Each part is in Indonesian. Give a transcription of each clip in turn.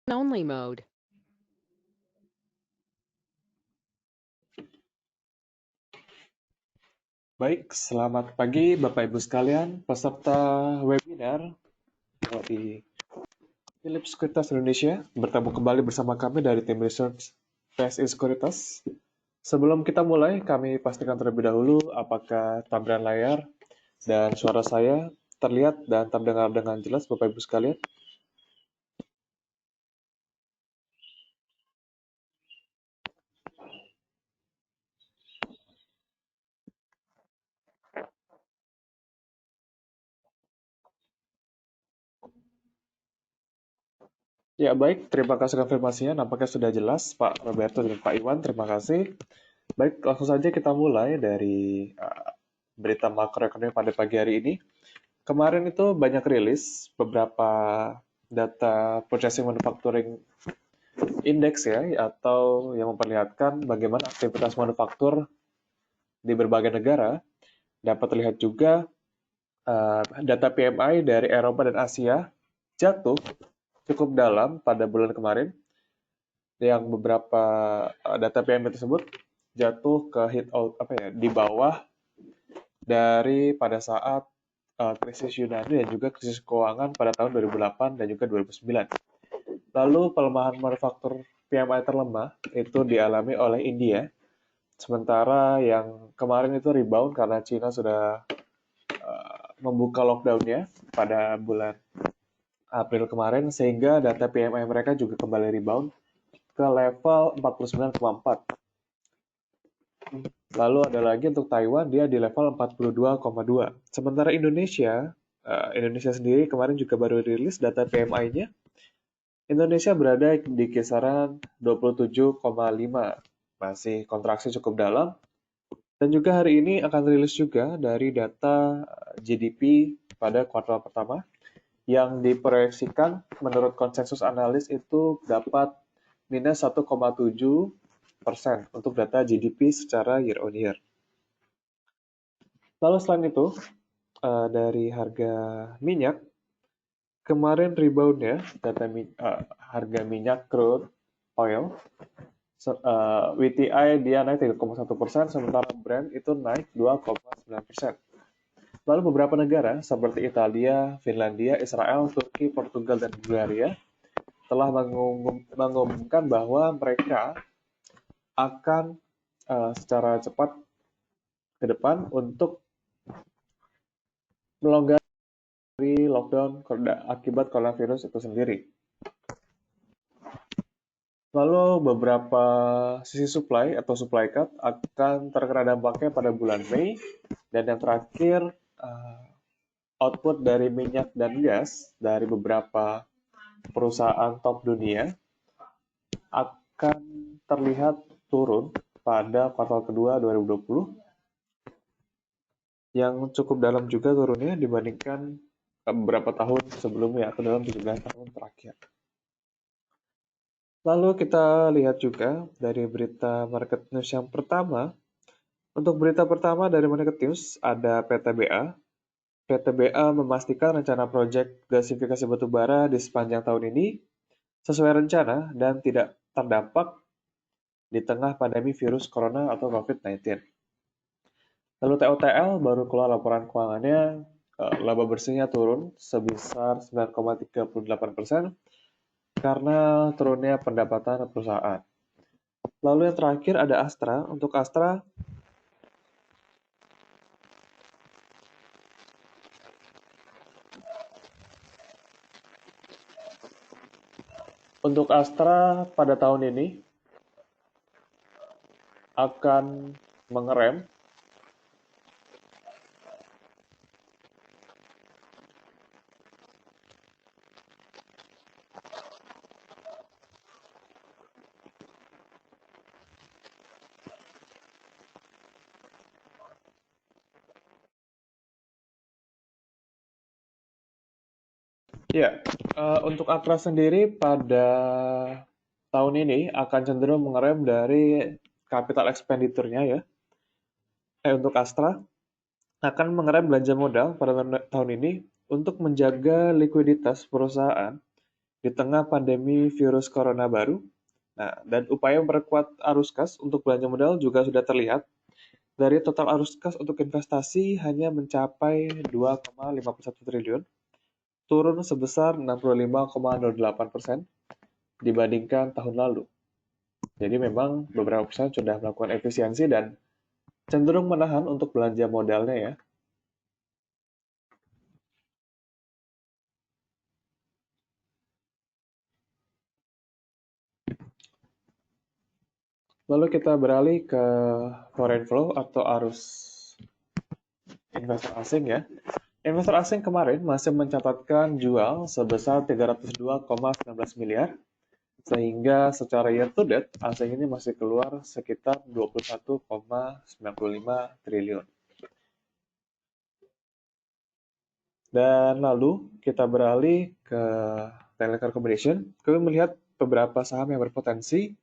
only mode. Baik, selamat pagi Bapak Ibu sekalian, peserta webinar di Philips Sekuritas Indonesia. Bertemu kembali bersama kami dari tim research PSI Sekuritas. Sebelum kita mulai, kami pastikan terlebih dahulu apakah tampilan layar dan suara saya terlihat dan terdengar dengan jelas Bapak Ibu sekalian. Ya baik, terima kasih konfirmasinya. Nampaknya sudah jelas Pak Roberto dan Pak Iwan, terima kasih. Baik, langsung saja kita mulai dari berita makroekonomi pada pagi hari ini. Kemarin itu banyak rilis beberapa data Purchasing Manufacturing Index ya, atau yang memperlihatkan bagaimana aktivitas manufaktur di berbagai negara. Dapat terlihat juga data PMI dari Eropa dan Asia jatuh cukup dalam pada bulan kemarin, yang beberapa data PMI tersebut jatuh ke di bawah dari pada saat krisis Yunani dan juga krisis keuangan pada tahun 2008 dan juga 2009. Lalu pelemahan manufaktur PMI terlemah itu dialami oleh India, sementara yang kemarin itu rebound karena Cina sudah membuka lockdown-nya pada bulan April kemarin, sehingga data PMI mereka juga kembali rebound ke level 49,4. Lalu ada lagi untuk Taiwan, dia di level 42,2. Sementara Indonesia sendiri kemarin juga baru rilis data PMI-nya. Indonesia berada di kisaran 27,5, masih kontraksi cukup dalam. Dan juga hari ini akan rilis juga dari data GDP pada kuartal pertama, yang diproyeksikan menurut konsensus analis itu dapat minus 1,7% untuk data GDP secara year on year. Lalu selain itu, dari harga minyak, kemarin rebound ya, harga minyak crude oil, WTI dia naik 3,1%, sementara Brent itu naik 2,9%. Lalu beberapa negara seperti Italia, Finlandia, Israel, Turki, Portugal, dan Bulgaria telah mengumumkan bahwa mereka akan secara cepat ke depan untuk melonggarkan lockdown akibat coronavirus itu sendiri. Lalu beberapa sisi supply atau supply cut akan terkena dampaknya pada bulan Mei, dan yang terakhir output dari minyak dan gas dari beberapa perusahaan top dunia akan terlihat turun pada kuartal kedua 2020, yang cukup dalam juga turunnya dibandingkan beberapa tahun sebelumnya atau dalam 17 tahun terakhir. Lalu kita lihat juga dari berita market news yang pertama. Untuk berita pertama dari market news ada PTBA. PTBA memastikan rencana proyek gasifikasi batubara di sepanjang tahun ini sesuai rencana dan tidak terdampak di tengah pandemi virus corona atau COVID-19. Lalu TOTL baru keluar laporan keuangannya, laba bersihnya turun sebesar 9,38% karena turunnya pendapatan perusahaan. Lalu yang terakhir ada Astra. Untuk Astra pada tahun ini akan mengerem ya, untuk Astra sendiri pada tahun ini akan cenderung mengerem dari capital expenditure-nya ya. Untuk Astra akan mengerem belanja modal pada tahun ini untuk menjaga likuiditas perusahaan di tengah pandemi virus corona baru. Nah, dan upaya memperkuat arus kas untuk belanja modal juga sudah terlihat. Dari total arus kas untuk investasi hanya mencapai 2,51 triliun, turun sebesar 65,08% dibandingkan tahun lalu. Jadi memang beberapa perusahaan sudah melakukan efisiensi dan cenderung menahan untuk belanja modalnya ya. Lalu kita beralih ke foreign flow atau arus investor asing ya. Investor asing kemarin masih mencatatkan jual sebesar 302,19 miliar, sehingga secara year to date asing ini masih keluar sekitar 21,95 triliun. Dan lalu kita beralih ke telecommunication. Kami melihat beberapa saham yang berpotensi.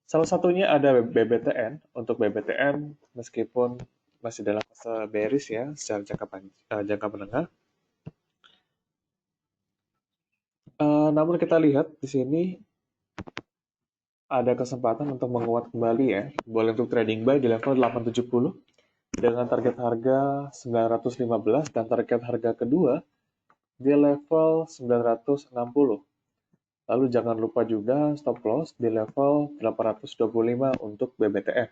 Salah satunya ada BBTN. Untuk BBTN, meskipun masih dalam fase bearish ya, secara jangka menengah. Namun kita lihat di sini ada kesempatan untuk menguat kembali ya. Boleh untuk trading buy di level 870 dengan target harga 915 dan target harga kedua di level 960. Lalu jangan lupa juga stop loss di level 825 untuk BBTN.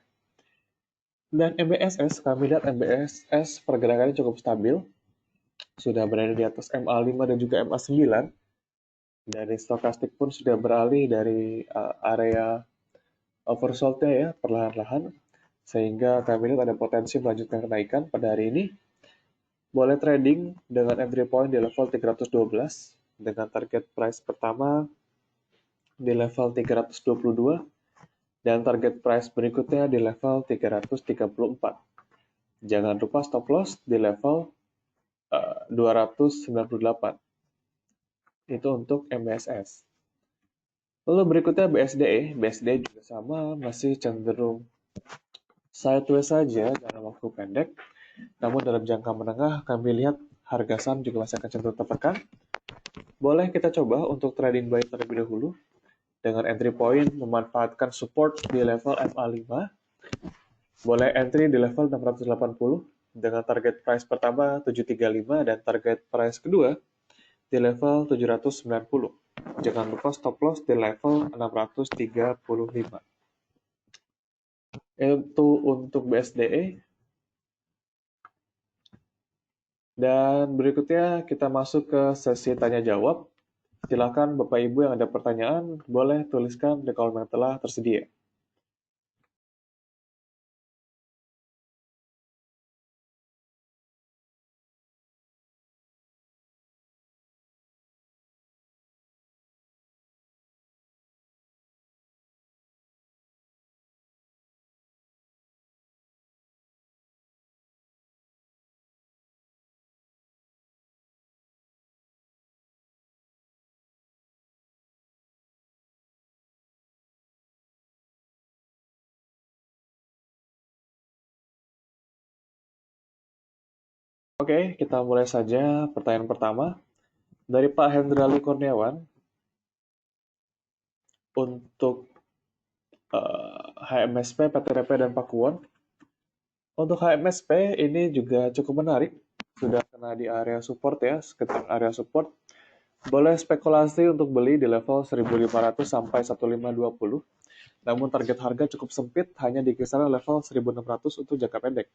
Dan MBSS, kami lihat MBSS pergerakannya cukup stabil. Sudah berada di atas MA5 dan juga MA9. Dari stokastik pun sudah beralih dari area oversold-nya ya, perlahan-lahan. Sehingga kami lihat ada potensi melanjutkan kenaikan pada hari ini. Boleh trading dengan entry point di level 312 dengan target price pertama di level 322 dan target price berikutnya di level 334. Jangan lupa stop loss di level 298. Itu untuk MBSS. Lalu berikutnya BSDE. BSDE juga sama, masih cenderung sideways saja dalam waktu pendek. Namun dalam jangka menengah kami lihat harga saham juga masih akan cenderung tertekan. Boleh kita coba untuk trading buy terlebih dahulu dengan entry point memanfaatkan support di level MA5. Boleh entry di level 680 dengan target price pertama 735 dan target price kedua di level 790. Jangan lupa stop loss di level 635. Itu untuk BSDE. Dan berikutnya kita masuk ke sesi tanya jawab. Silakan Bapak Ibu yang ada pertanyaan, boleh tuliskan di kolom yang telah tersedia. Oke, kita mulai saja pertanyaan pertama. Dari Pak Hendrali Kurniawan, untuk HMSP, PTRP, dan Pakuwon. Untuk HMSP ini juga cukup menarik. Sudah kena di area support ya, sekitar area support. Boleh spekulasi untuk beli di level 1.500 sampai 1.520. Namun target harga cukup sempit, hanya di kisaran level 1.600 untuk jangka pendek.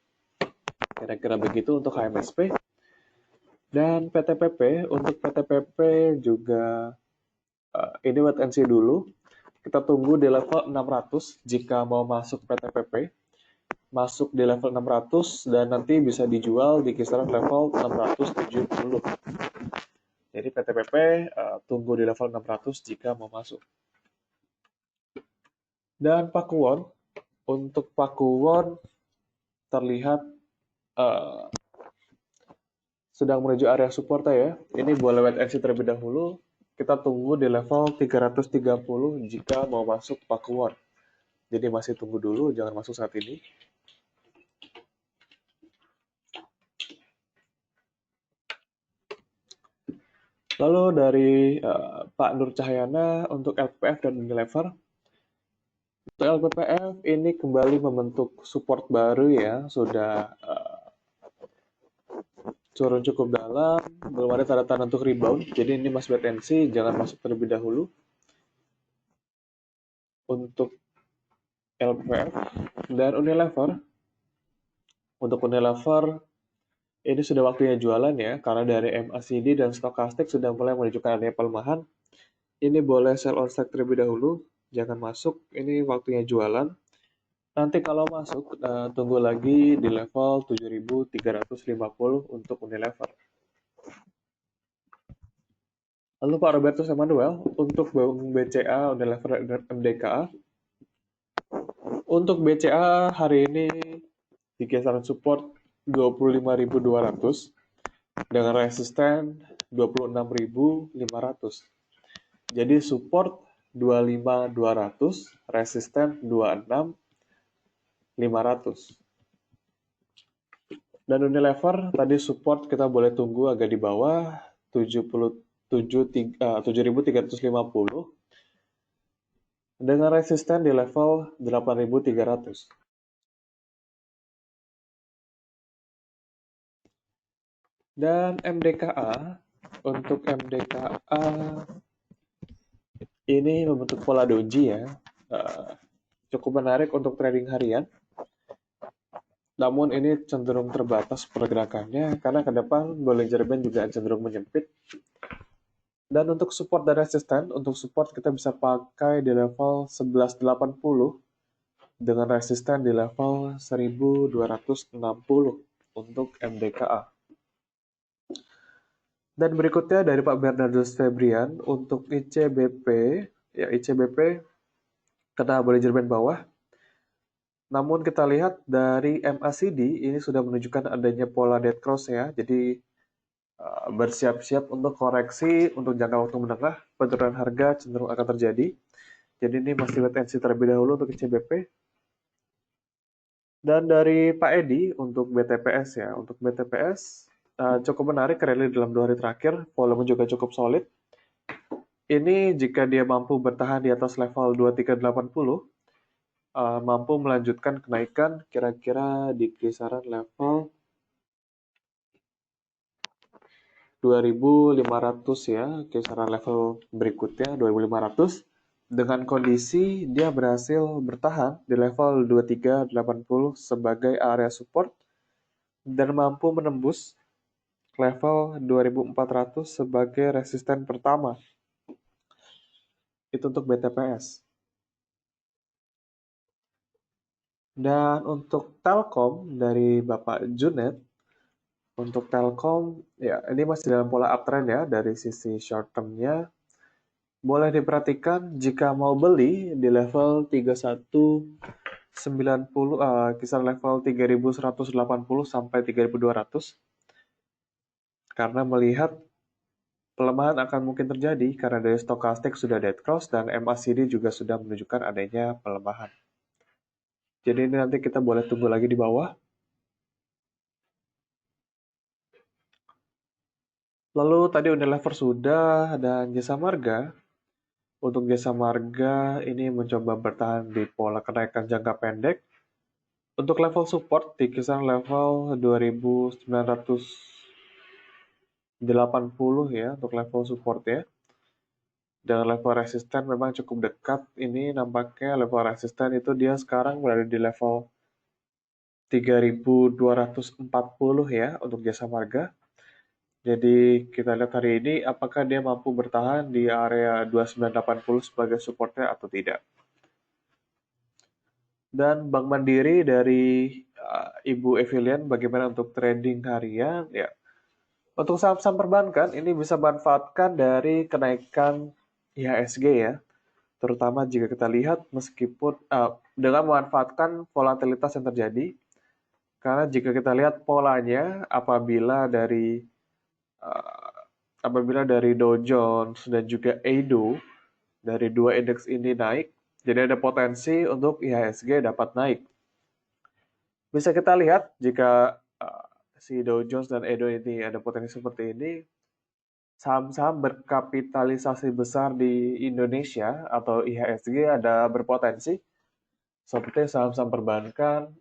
Kira-kira begitu untuk HMSP. Dan PTPP, untuk PTPP juga ini wait and see dulu. Kita tunggu di level 600 jika mau masuk PTPP. Masuk di level 600 dan nanti bisa dijual di kisaran level 670. Jadi PTPP tunggu di level 600 jika mau masuk. Dan Pakuwon, untuk Pakuwon terlihat sedang menuju area support ya. Ini boleh wait and see terlebih dahulu. Kita tunggu di level 330 jika mau masuk Pakuwon. Jadi masih tunggu dulu, jangan masuk saat ini. Lalu dari Pak Nur Cahyana untuk LPF dan Unilever. Untuk LPPF ini kembali membentuk support baru ya, sudah turun cukup dalam, belum ada tanda-tanda untuk rebound, jadi ini masih wait and see, jangan masuk terlebih dahulu. Untuk LPF dan Unilever, untuk Unilever ini sudah waktunya jualan ya, karena dari MACD dan Stochastic sudah mulai menunjukkan adanya pelemahan. Ini boleh sell on strike terlebih dahulu, jangan masuk, ini waktunya jualan. Nanti kalau masuk, tunggu lagi di level 7.350 untuk Unilever. Lalu Pak Robertus Emanuel, untuk BCA, Unilever, dan MDKA. Untuk BCA hari ini di kisaran support 25.200 dengan resisten 26.500. Jadi support 25.200, resisten 26.500. Dan Unilever tadi support kita boleh tunggu agak di bawah 7.350 dengan resisten di level 8.300. Dan MDKA, untuk MDKA ini membentuk pola doji ya, cukup menarik untuk trading harian. Namun ini cenderung terbatas pergerakannya karena ke depan Bollinger Band juga cenderung menyempit. Dan untuk support dan resisten, untuk support kita bisa pakai di level 1180 dengan resisten di level 1260 untuk MDKA. Dan berikutnya dari Pak Bernardus Febrian untuk ICBP, ya ICBP kena Bollinger Band bawah. Namun kita lihat dari MACD ini sudah menunjukkan adanya pola dead cross ya. Jadi bersiap-siap untuk koreksi untuk jangka waktu menengah, penurunan harga cenderung akan terjadi. Jadi ini masih wait and see terlebih dahulu untuk ICBP. Dan dari Pak Edi untuk BTPS ya, untuk BTPS cukup menarik rally dalam 2 hari terakhir, volume juga cukup solid. Ini jika dia mampu bertahan di atas level 2380, mampu melanjutkan kenaikan kira-kira di kisaran level 2.500 ya, kisaran level berikutnya 2.500. Dengan kondisi dia berhasil bertahan di level 2380 sebagai area support dan mampu menembus level 2.400 sebagai resisten pertama. Itu untuk BTPS. Dan untuk Telkom dari Bapak Junet, untuk Telkom ya ini masih dalam pola uptrend ya dari sisi short term-nya. Boleh diperhatikan jika mau beli di level 3190 kisaran level 3180 sampai 3200 karena melihat pelemahan akan mungkin terjadi karena dari stokastik sudah dead cross dan MACD juga sudah menunjukkan adanya pelemahan. Jadi ini nanti kita boleh tunggu lagi di bawah. Lalu tadi Unilever sudah dan Jasa Marga. Untuk Jasa Marga ini mencoba bertahan di pola kenaikan jangka pendek. Untuk level support di kisaran level 2.980 ya untuk level support ya. Dengan level resisten memang cukup dekat. Ini nampaknya level resisten itu dia sekarang berada di level 3.240 ya untuk Jasa Marga. Jadi kita lihat hari ini apakah dia mampu bertahan di area 2980 sebagai supportnya atau tidak. Dan Bank Mandiri dari Ibu Evilian bagaimana untuk trading harian ya. Untuk saham-saham perbankan ini bisa manfaatkan dari kenaikan IHSG ya. Terutama jika kita lihat meskipun dengan memanfaatkan volatilitas yang terjadi. Karena jika kita lihat polanya apabila dari Dow Jones dan juga Edo dari dua indeks ini naik, jadi ada potensi untuk IHSG dapat naik. Bisa kita lihat jika si Dow Jones dan Edo ini ada potensi seperti ini, saham-saham berkapitalisasi besar di Indonesia atau IHSG ada berpotensi seperti saham-saham perbankan,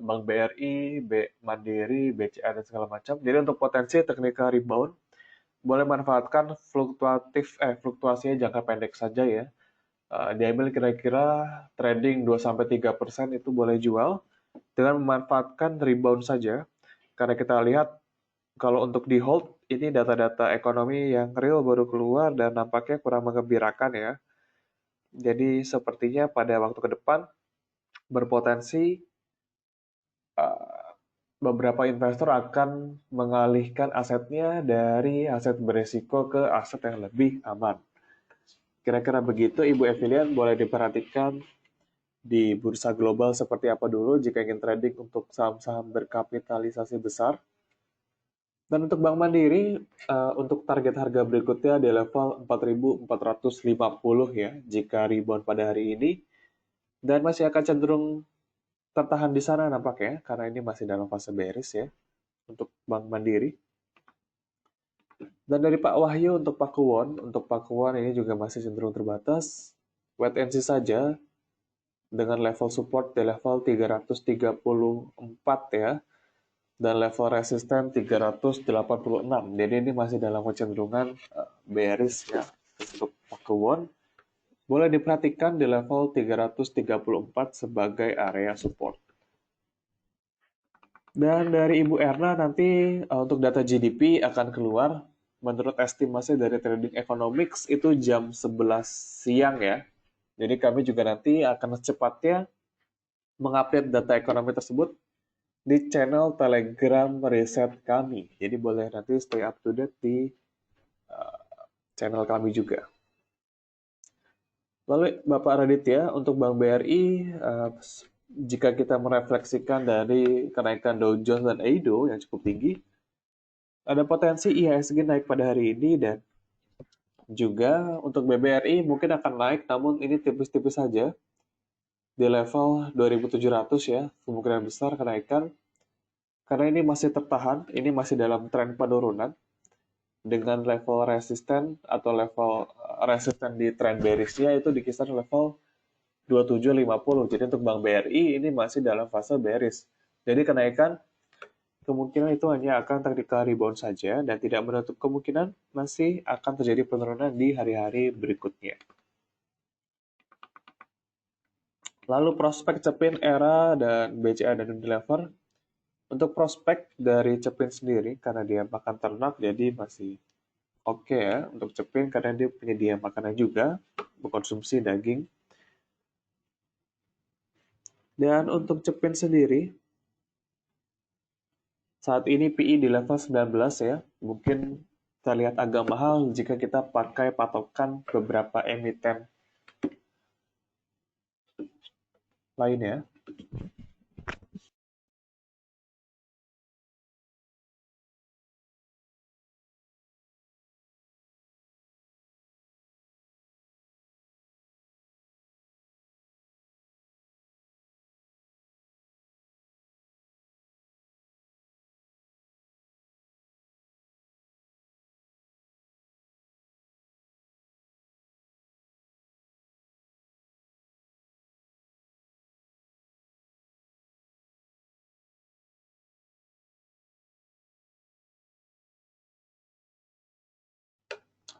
Bank BRI, Mandiri, BCA dan segala macam. Jadi untuk potensi technical rebound boleh manfaatkan fluktuasinya jangka pendek saja ya. Diambil kira-kira trading 2-3% itu boleh jual dengan memanfaatkan rebound saja. Karena kita lihat kalau untuk di hold, ini data-data ekonomi yang real baru keluar dan nampaknya kurang menggembirakan ya. Jadi sepertinya pada waktu ke depan berpotensi beberapa investor akan mengalihkan asetnya dari aset beresiko ke aset yang lebih aman. Kira-kira begitu Ibu Evilian, boleh diperhatikan di bursa global seperti apa dulu jika ingin trading untuk saham-saham berkapitalisasi besar. Dan untuk Bank Mandiri, untuk target harga berikutnya di level 4.450 ya, jika rebound pada hari ini. Dan masih akan cenderung tertahan di sana nampaknya, karena ini masih dalam fase bearish ya, untuk Bank Mandiri. Dan dari Pak Wahyu untuk Pak Kuwon ini juga masih cenderung terbatas. Wait and see saja, dengan level support di level 334 ya, dan level resisten 386. Jadi ini masih dalam kecenderungan bearish ya untuk Pak Kuwon. Boleh diperhatikan di level 334 sebagai area support. Dan dari Ibu Erna nanti untuk data GDP akan keluar. Menurut estimasi dari Trading Economics itu jam 11 siang ya. Jadi kami juga nanti akan secepatnya mengupdate data ekonomi tersebut di channel Telegram riset kami. Jadi boleh nanti stay up to date di channel kami juga. Lalu Bapak Raditya, untuk Bank BRI, jika kita merefleksikan dari kenaikan Dow Jones dan AIDO yang cukup tinggi, ada potensi IHSG naik pada hari ini dan juga untuk BBRI mungkin akan naik, namun ini tipis-tipis saja di level 2.700 ya, kemungkinan besar kenaikan. Karena ini masih tertahan, ini masih dalam tren penurunan dengan level resisten atau level resisten di tren bearishnya itu di kisaran level 2750. Jadi untuk Bank BRI ini masih dalam fase bearish. Jadi kenaikan kemungkinan itu hanya akan technical rebound saja dan tidak menutup kemungkinan masih akan terjadi penurunan di hari-hari berikutnya. Lalu prospek Cepin, Era, dan BCA dan Unilever. Untuk prospek dari Cepin sendiri, karena dia makan ternak, jadi masih oke ya untuk Cepin karena dia penyedia makanan juga, mengkonsumsi daging. Dan untuk Cepin sendiri, saat ini PI di level 19 ya, mungkin terlihat agak mahal jika kita pakai patokan beberapa emiten lainnya.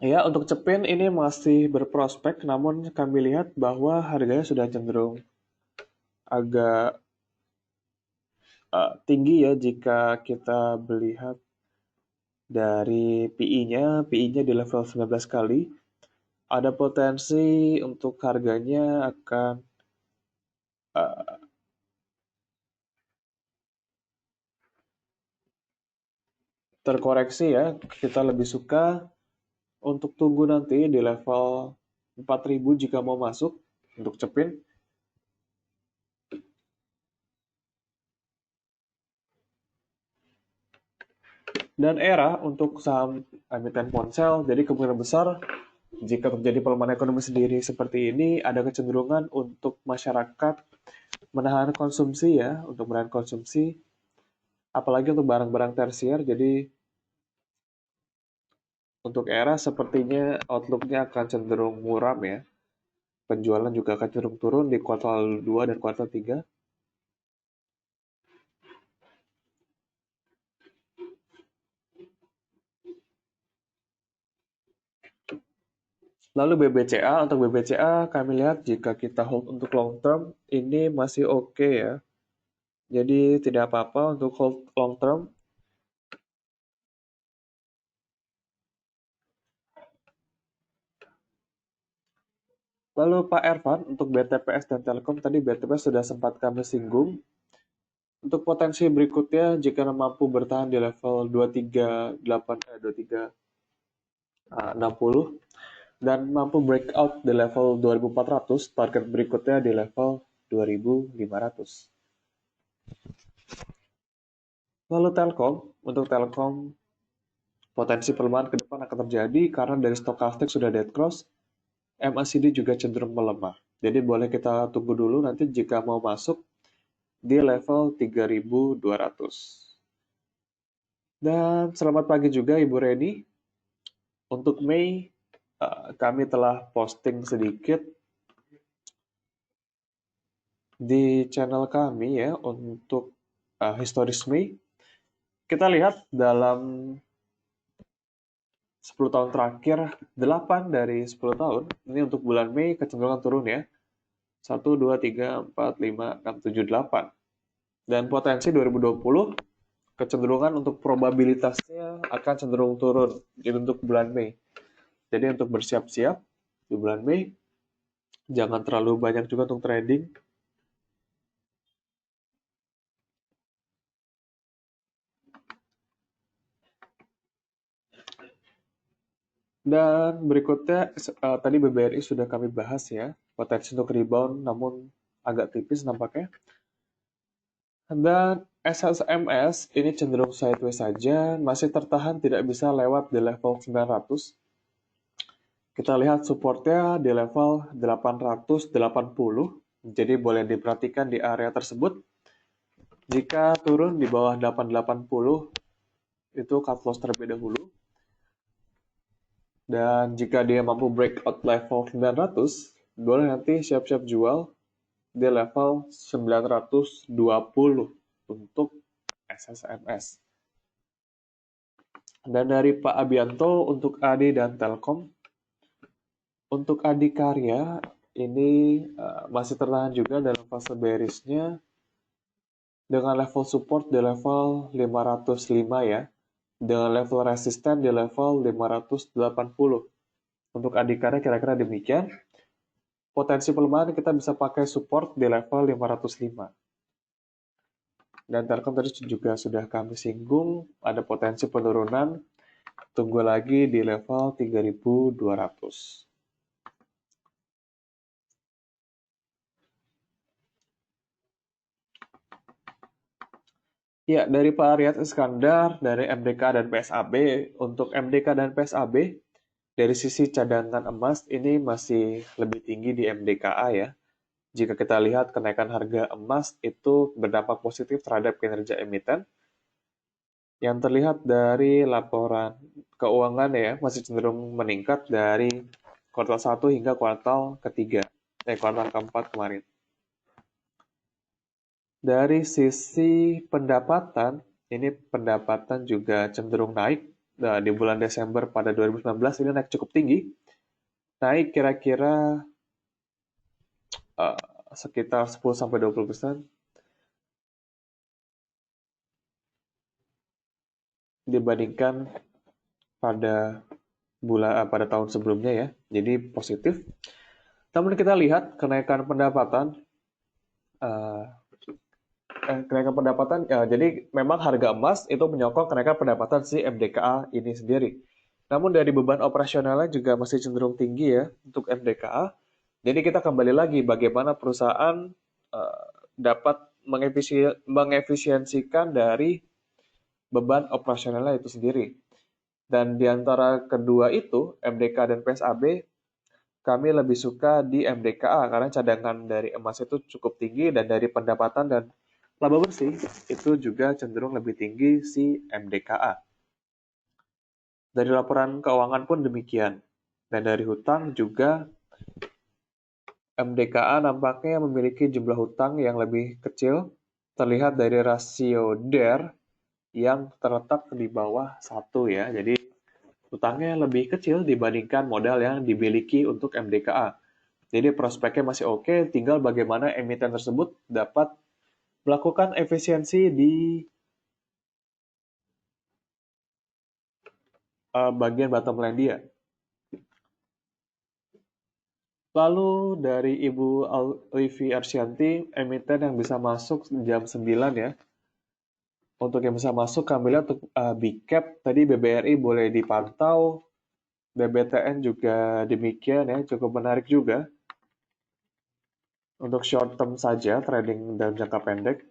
Ya, untuk Cepin ini masih berprospek, namun kami lihat bahwa harganya sudah cenderung agak tinggi ya jika kita melihat dari PI-nya di level 19 kali. Ada potensi untuk harganya akan terkoreksi ya. Kita lebih suka untuk tunggu nanti di level 4.000 jika mau masuk untuk Cepin. Dan Era untuk saham emiten ponsel, jadi kemungkinan besar jika terjadi pelemahan ekonomi sendiri seperti ini, ada kecenderungan untuk masyarakat menahan konsumsi ya, untuk menahan konsumsi, apalagi untuk barang-barang tersier. Jadi Untuk era sepertinya outlook-nya akan cenderung muram ya. Penjualan juga akan cenderung turun di kuartal 2 dan kuartal 3. Lalu BBCA, untuk BBCA kami lihat jika kita hold untuk long term, ini masih oke ya. Jadi tidak apa-apa untuk hold long term. Lalu Pak Ervan, untuk BTPS dan Telkom, tadi BTPS sudah sempat kami singgung. Untuk potensi berikutnya, jika mampu bertahan di level 238, 2360, dan mampu breakout di level 2400, target berikutnya di level 2500. Lalu Telkom, untuk Telkom, potensi pelemahan ke depan akan terjadi karena dari stokastik sudah dead cross, MACD juga cenderung melemah. Jadi boleh kita tunggu dulu nanti jika mau masuk di level 3200. Dan selamat pagi juga Ibu Reni. Untuk Mei, kami telah posting sedikit di channel kami ya untuk historis Mei. Kita lihat dalam 10 tahun terakhir, 8 dari 10 tahun, ini untuk bulan Mei kecenderungan turun ya. 1, 2, 3, 4, 5, 6, 7, 8. Dan potensi 2020, kecenderungan untuk probabilitasnya akan cenderung turun jadi untuk bulan Mei. Jadi untuk bersiap-siap di bulan Mei, jangan terlalu banyak juga untuk trading. Dan berikutnya, tadi BBRI sudah kami bahas ya, potensi untuk rebound namun agak tipis nampaknya. Dan SSMS ini cenderung sideways saja, masih tertahan tidak bisa lewat di level 900. Kita lihat supportnya di level 880, jadi boleh diperhatikan di area tersebut. Jika turun di bawah 880, itu cut loss terlebih dahulu. Dan jika dia mampu breakout level 900, boleh nanti siap-siap jual di level 920 untuk SSMS. Dan dari Pak Abianto untuk AD dan Telkom, untuk Adikarya ini masih tertahan juga dalam fase bearishnya dengan level support di level 505 ya, dengan level resisten di level 580. Untuk Adikarya kira-kira demikian. Potensi pelemahan kita bisa pakai support di level 505. Dan Telkom tadi juga sudah kami singgung, ada potensi penurunan, tunggu lagi di level 3200. Ya, dari Pak Riyad Iskandar, dari MDK dan PSAB, untuk MDK dan PSAB, dari sisi cadangan emas ini masih lebih tinggi di MDKA ya. Jika kita lihat kenaikan harga emas itu berdampak positif terhadap kinerja emiten, yang terlihat dari laporan keuangan ya masih cenderung meningkat dari kuartal 1 hingga kuartal ketiga, kuartal keempat kemarin. Dari sisi pendapatan, ini pendapatan juga cenderung naik. Nah, di bulan Desember pada 2019 ini naik cukup tinggi. Naik kira-kira uh, sekitar 10-20% dibandingkan pada pada tahun sebelumnya ya. Jadi positif. Namun kita lihat uh, kenaikan pendapatan ya, jadi memang harga emas itu menyokong kenaikan pendapatan si MDKA ini sendiri. Namun dari beban operasionalnya juga masih cenderung tinggi ya untuk MDKA. Jadi kita kembali lagi bagaimana perusahaan dapat mengefisiensikan dari beban operasionalnya itu sendiri. Dan di antara kedua itu, MDK dan PSAB, kami lebih suka di MDKA karena cadangan dari emas itu cukup tinggi dan dari pendapatan dan laba bersih itu juga cenderung lebih tinggi si MDKA. Dari laporan keuangan pun demikian. Dan dari hutang juga MDKA nampaknya memiliki jumlah hutang yang lebih kecil, terlihat dari rasio DER yang terletak di bawah 1 ya. Jadi hutangnya lebih kecil dibandingkan modal yang dimiliki untuk MDKA. Jadi prospeknya masih oke, tinggal bagaimana emiten tersebut dapat melakukan efisiensi di bagian bottom line dia. Lalu dari Ibu Livi Arsyanti, emiten yang bisa masuk jam 9 ya. Untuk yang bisa masuk, kami lihat untuk big cap, tadi BBRI boleh dipantau, BBTN juga demikian ya, cukup menarik juga. Untuk short term saja, trading dalam jangka pendek,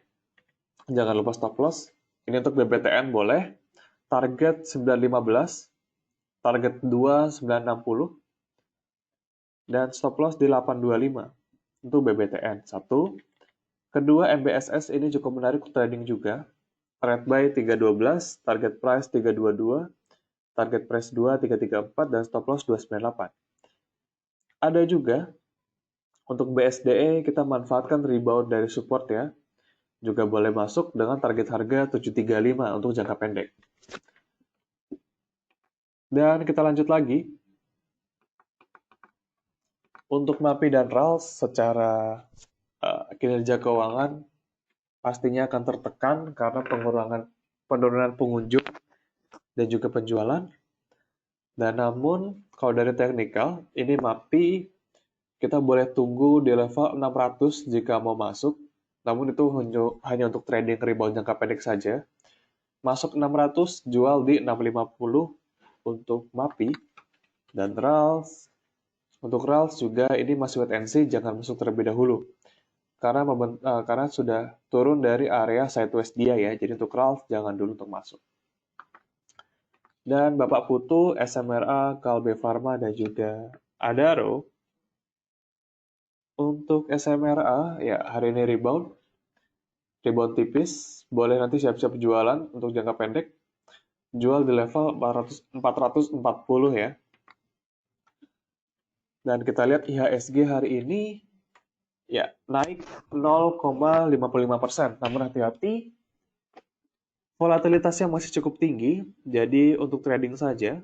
jangan lupa stop loss. Ini untuk BBTN boleh, target 915, target 2 960, dan stop loss di 825 untuk BBTN. Satu. Kedua, MBSS ini cukup menarik untuk trading juga. Target buy 312, target price 322, target price 2 334, dan stop loss 298. Ada juga untuk BSDE kita manfaatkan rebound dari support ya. Juga boleh masuk dengan target harga 735 untuk jangka pendek. Dan kita lanjut lagi. Untuk MAPI dan RALS secara kinerja keuangan pastinya akan tertekan karena penurunan pengunjung dan juga penjualan. Dan namun kalau dari teknikal, ini MAPI kita boleh tunggu di level 600 jika mau masuk. Namun itu hanya untuk trading rebound jangka pendek saja. Masuk 600, jual di 650 untuk MAPI. Dan RALS, untuk RALS juga ini masih wait and see, jangan masuk terlebih dahulu. Karena sudah turun dari area sideways dia ya, jadi untuk RALS jangan dulu untuk masuk. Dan Bapak Putu, SMRA, Kalbe Pharma, dan juga Adaro. Untuk SMRA, ya hari ini rebound tipis, boleh nanti siap-siap jualan untuk jangka pendek. Jual di level 440 ya. Dan kita lihat IHSG hari ini ya naik 0,55%. Namun hati-hati, volatilitasnya masih cukup tinggi. Jadi untuk trading saja,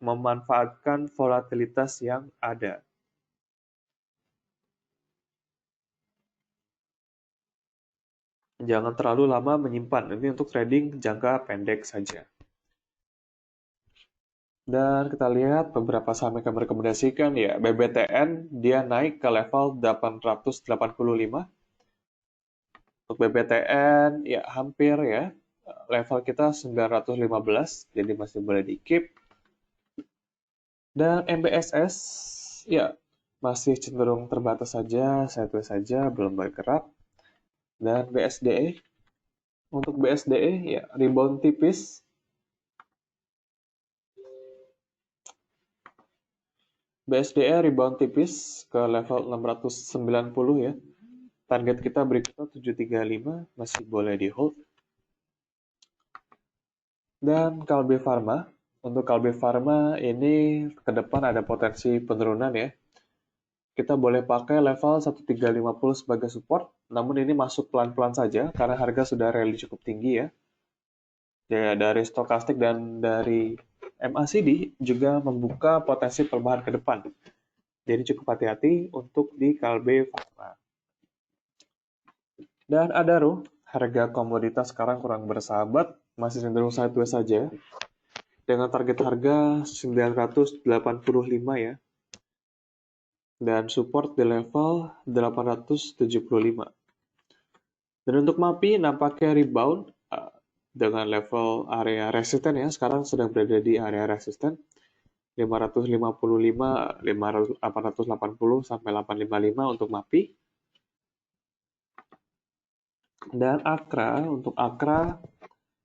memanfaatkan volatilitas yang ada. Jangan terlalu lama menyimpan. Ini untuk trading jangka pendek saja. Dan kita lihat beberapa saham yang kami rekomendasikan ya, BBTN dia naik ke level 885. Untuk BBTN ya hampir ya level kita 915, jadi masih boleh di keep. Dan MBSS ya masih cenderung terbatas saja, sideways saja, belum bergerak. Dan BSDE, untuk BSDE ya rebound tipis. BSDE rebound tipis ke level 690 ya. Target kita berikutnya 735, masih boleh di hold. Dan Kalbe Pharma, untuk Kalbe Pharma ini ke depan ada potensi penurunan ya. Kita boleh pakai level 1350 sebagai support, namun ini masuk pelan-pelan saja karena harga sudah rally cukup tinggi ya. Ya, dari stokastik dan dari MACD juga membuka potensi pelemahan ke depan. Jadi cukup hati-hati untuk di Kalbe Pharma. Dan Adaro, harga komoditas sekarang kurang bersahabat, masih cenderung sideways saja. Dengan target harga 985 ya. Dan support di level 875. Dan untuk MAPI nampaknya rebound dengan level area resisten ya. Sekarang sedang berada di area resisten 555, 880 sampai 855 untuk MAPI. Dan Akra, untuk Akra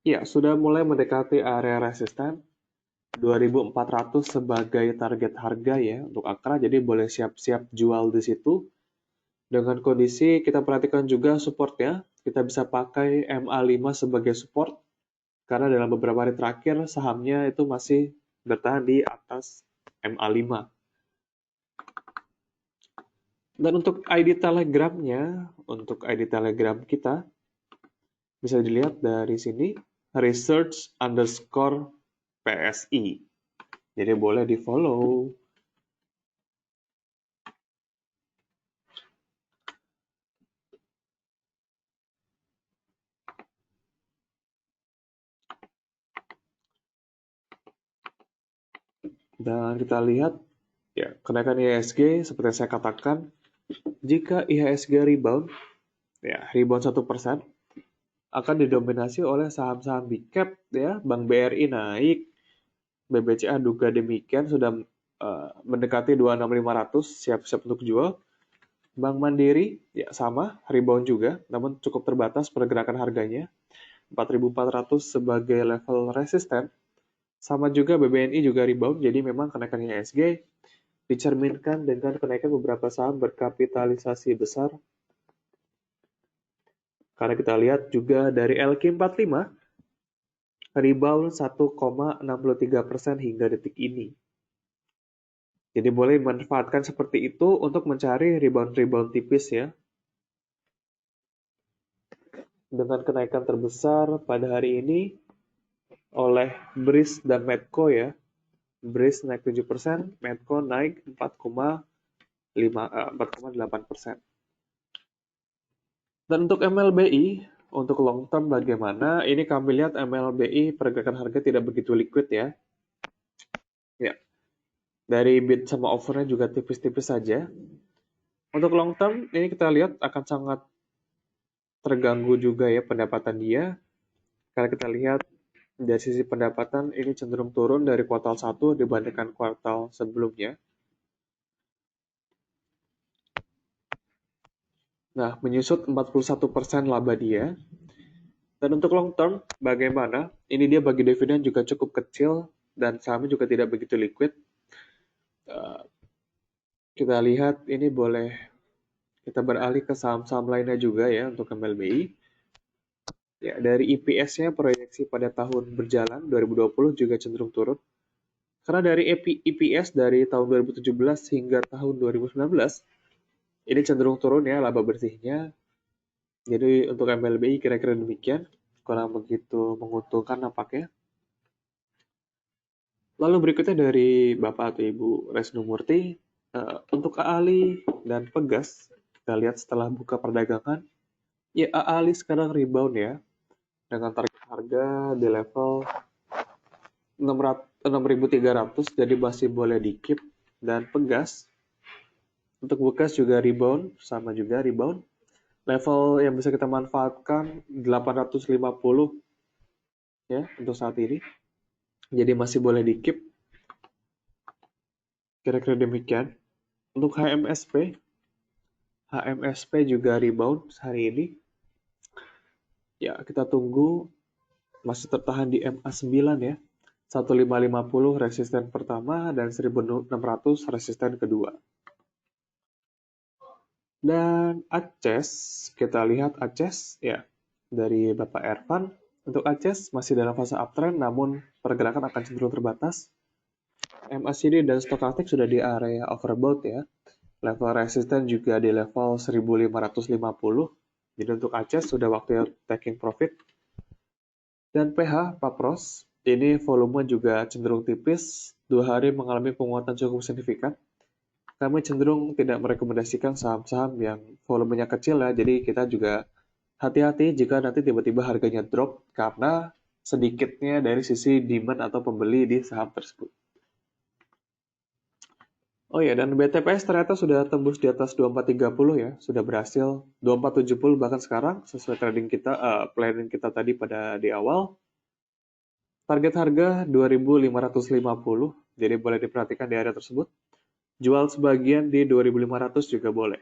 ya sudah mulai mendekati area resisten 2400 sebagai target harga ya untuk Akra, jadi boleh siap-siap jual di situ. Dengan kondisi kita perhatikan juga supportnya, kita bisa pakai MA5 sebagai support karena dalam beberapa hari terakhir sahamnya itu masih bertahan di atas MA5. Dan untuk ID Telegramnya, untuk ID Telegram kita, bisa dilihat dari sini, research_PSI. Jadi boleh di-follow. Dan kita lihat, ya, kenaikan IHSG seperti saya katakan, jika IHSG rebound, ya, rebound 1%, akan didominasi oleh saham-saham big cap, ya, Bank BRI naik, BBCA juga demikian, sudah mendekati 26.500, siap-siap untuk jual. Bank Mandiri, ya sama, rebound juga, namun cukup terbatas pergerakan harganya, 4.400 sebagai level resisten. Sama juga BBNI juga rebound, jadi memang kenaikan IHSG dicerminkan dengan kenaikan beberapa saham berkapitalisasi besar. Karena kita lihat juga dari LQ45, rebound 1,63% hingga detik ini. Jadi boleh dimanfaatkan seperti itu untuk mencari rebound-rebound tipis ya. Dengan kenaikan terbesar pada hari ini oleh BRIS dan Medco ya. BRIS naik 7%, Medco naik 4,8%. Dan untuk MLBI, untuk long term bagaimana? Ini kami lihat MLBI pergerakan harga tidak begitu liquid ya. Ya, dari bid sama offernya juga tipis-tipis saja. Untuk long term, ini kita lihat akan sangat terganggu juga ya pendapatan dia. Karena kita lihat dari sisi pendapatan ini cenderung turun dari kuartal 1 dibandingkan kuartal sebelumnya. Nah, menyusut 41% laba dia. Dan untuk long term, bagaimana? Ini dia bagi dividen juga cukup kecil dan sahamnya juga tidak begitu liquid. Kita lihat ini boleh kita beralih ke saham-saham lainnya juga ya untuk MLBI. Ya, dari EPS-nya proyeksi pada tahun berjalan 2020 juga cenderung turun. Karena dari EPS dari tahun 2017 hingga tahun 2019 ini cenderung turun ya laba bersihnya. Jadi untuk MLBI kira-kira demikian, kurang begitu menguntungkan nampaknya. Lalu berikutnya dari Bapak atau Ibu Resnu Murti, untuk AALI dan Pegas, kita lihat setelah buka perdagangan, ya AALI sekarang rebound ya, dengan target harga di level 6.300, jadi masih boleh di keep. Dan Pegas, untuk Bekas juga rebound, sama juga rebound. Level yang bisa kita manfaatkan 850 ya untuk saat ini. Jadi masih boleh di keep. Kira-kira demikian. Untuk HMSP juga rebound hari ini. Ya, kita tunggu masih tertahan di MA9 ya. 1550 resisten pertama dan 1600 resisten kedua. Dan Aces, kita lihat Aces ya dari Bapak Ervan. Untuk Aces masih dalam fase uptrend namun pergerakan akan cenderung terbatas. MACD dan Stochastic sudah di area overbought ya. Level resisten juga di level 1550. Jadi untuk Aces sudah waktunya taking profit. Dan PH Papros ini volume juga cenderung tipis. 2 hari mengalami penguatan cukup signifikan. Kami cenderung tidak merekomendasikan saham-saham yang volumenya kecil ya. Jadi kita juga hati-hati jika nanti tiba-tiba harganya drop karena sedikitnya dari sisi demand atau pembeli di saham tersebut. Oh ya, dan BTPS ternyata sudah tembus di atas 2430 ya, sudah berhasil 2470 bahkan sekarang sesuai trading kita, planning kita tadi pada di awal. Target harga 2550, jadi boleh diperhatikan di area tersebut. Jual sebagian di 2500 juga boleh.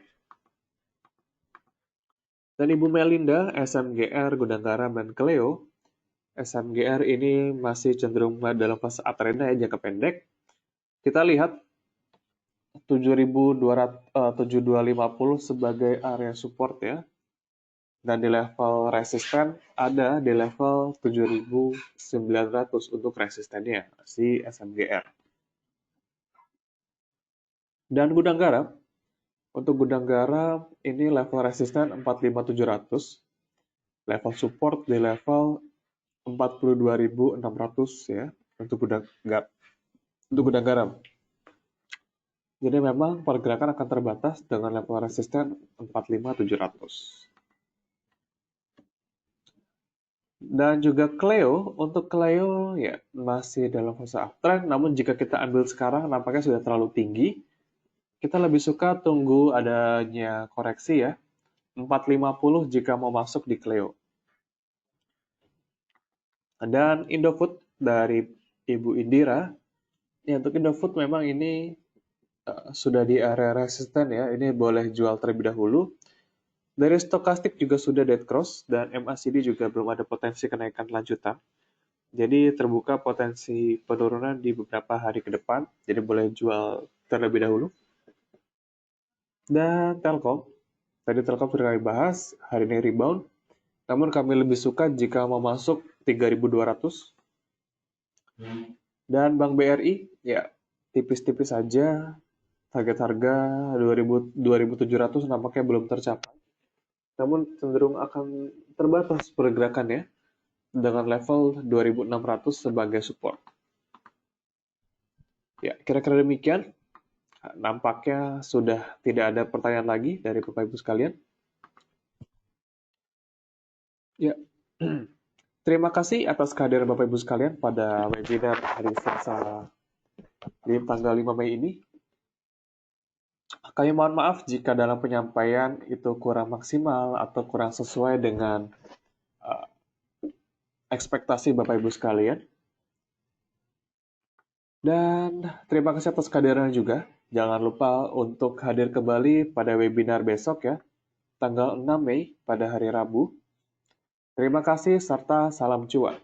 Dan Ibu Melinda, SMGR, Gudang Garam, dan Cleo. SMGR ini masih cenderung dalam fase uptrend ya, jangka pendek. Kita lihat 7250 sebagai area support ya. Dan di level resisten ada di level 7.900 untuk resistennya, si SMGR. Dan gudang garam, untuk gudang garam ini level resisten 45.700, level support di level 42.600 ya untuk gudang garam. Jadi memang pergerakan akan terbatas dengan level resisten 45.700. Dan juga Cleo, untuk Cleo ya masih dalam fase uptrend, namun jika kita ambil sekarang nampaknya sudah terlalu tinggi. Kita lebih suka tunggu adanya koreksi ya, 450 jika mau masuk di Cleo. Dan Indofood dari Ibu Indira, ya untuk Indofood memang ini sudah di area resisten ya, ini boleh jual terlebih dahulu. Dari stokastik juga sudah dead cross dan MACD juga belum ada potensi kenaikan lanjutan. Jadi terbuka potensi penurunan di beberapa hari ke depan, jadi boleh jual terlebih dahulu. Dan Telkom, tadi Telkom sudah kami bahas, hari ini rebound. Namun kami lebih suka jika mau masuk 3.200. Dan Bank BRI, ya tipis-tipis saja. Target harga 2.700 nampaknya belum tercapai. Namun cenderung akan terbatas pergerakannya dengan level 2.600 sebagai support. Ya, kira-kira demikian. Nampaknya sudah tidak ada pertanyaan lagi dari Bapak Ibu sekalian. Ya, terima kasih atas kehadiran Bapak Ibu sekalian pada webinar hari Selasa di tanggal 5 Mei ini. Kami mohon maaf jika dalam penyampaian itu kurang maksimal atau kurang sesuai dengan ekspektasi Bapak Ibu sekalian. Dan terima kasih atas kehadiran juga. Jangan lupa untuk hadir kembali pada webinar besok ya, tanggal 6 Mei pada hari Rabu. Terima kasih serta salam cuan.